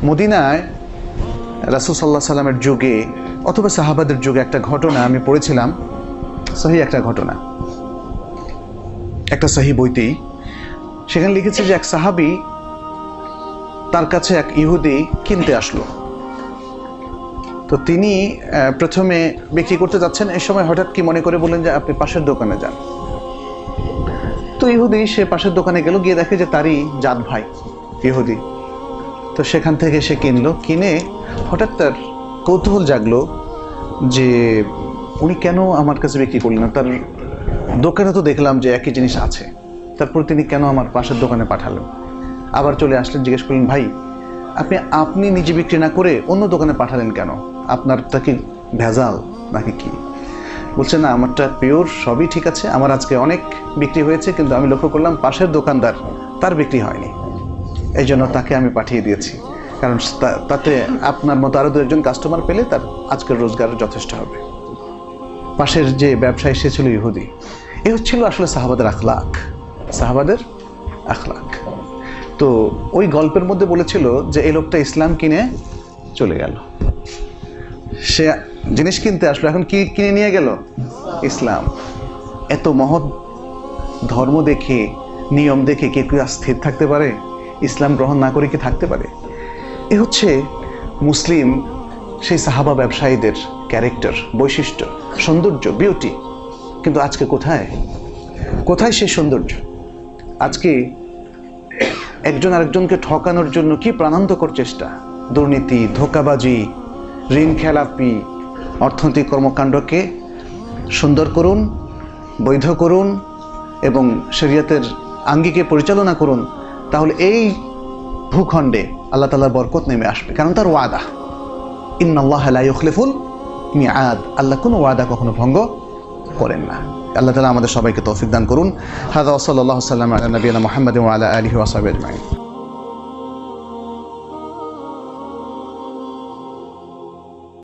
মদিনায় রাসূল সাল্লাল্লাহু আলাইহি সাল্লামের যুগে অথবা সাহাবাদের যুগে একটা ঘটনা আমি পড়েছিলাম, সহিহ একটা ঘটনা, একটা সহিহ বইতেই। সেখানে লিখেছে যে এক সাহাবী, তার কাছে এক ইহুদি কিনতে আসলো। তো তিনি প্রথমে বিক্রি করতে যাচ্ছেন, এই সময় হঠাৎ কি মনে করে বললেন যে আপনি পাশের দোকানে যান। তো ইহুদি সে পাশের দোকানে গেল, গিয়ে দেখে যে তারই জাত ভাই ইহুদি। তো সেখান থেকে সে কিনলো, কিনে হঠাৎ তার কৌতূহল জাগলো যে উনি কেন আমার কাছে বিক্রি করলেন না, তার দোকানে তো দেখলাম যে একই জিনিস আছে, তারপর তিনি কেন আমার পাশের দোকানে পাঠালেন। আবার চলে আসলেন, জিজ্ঞেস করলেন, ভাই আপনি নিজে বিক্রি না করে অন্য দোকানে পাঠালেন কেন? আপনারটা কি ভেজাল নাকি কি? বলছে না, আমারটা পিওর, সবই ঠিক আছে, আমার আজকে অনেক বিক্রি হয়েছে, কিন্তু আমি লক্ষ্য করলাম পাশের দোকানদার তার বিক্রি হয়নি, এই জন্য তাকে আমি পাঠিয়ে দিয়েছি, কারণ তাতে আপনার মতো আরও দু একজন কাস্টমার পেলে তার আজকের রোজগার যথেষ্ট হবে। পাশের যে ব্যবসায়ী সে ছিল ইহুদি। এ হচ্ছিল আসলে সাহাবাদের আখলাক, সাহাবাদের আখলাক। তো ওই গল্পের মধ্যে বলেছিল যে এই লোকটা ইসলাম কিনে চলে গেল, সে জিনিস কিনতে আসলো, এখন কি কিনে নিয়ে গেল? ইসলাম। এত মহৎ ধর্ম দেখে, নিয়ম দেখে কে কেউ স্থির থাকতে পারে? ইসলাম গ্রহণ না করে কি থাকতে পারে? এ হচ্ছে মুসলিম সেই সাহাবা ব্যবসায়ীদের ক্যারেক্টার, বৈশিষ্ট্য, সৌন্দর্য, বিউটি। কিন্তু আজকে কোথায় কোথায় সেই সৌন্দর্য? আজকে একজন আরেকজনকে ঠকানোর জন্য কি প্রাণান্তকর চেষ্টা, দুর্নীতি, ধোঁকাবাজি, ঋণ খেলাপি, অর্থনৈতিক কর্মকাণ্ডকে সুন্দর করুন, বৈধ করুন এবং শরীয়তের আঙ্গিকে পরিচালনা করুন, তাহলে এই ভূখণ্ডে আল্লাহ তাআলার বরকত নেমে আসবে, কারণ তার ওয়াদা, ইন্নাল্লাহা লা ইউখলিফুল মিআদ, আল্লাহ কোনো ওয়াদা কখনো ভঙ্গ করেন না। আল্লাহ তাআলা আমাদের সবাইকে তৌফিক দান করুন। হাযা ওয়া সাল্লাল্লাহু সাল্লাম আলা নবিয়িনা মুহাম্মাদিন ওয়া আলা আলিহি ওয়া সাহবিহি আজমাইন।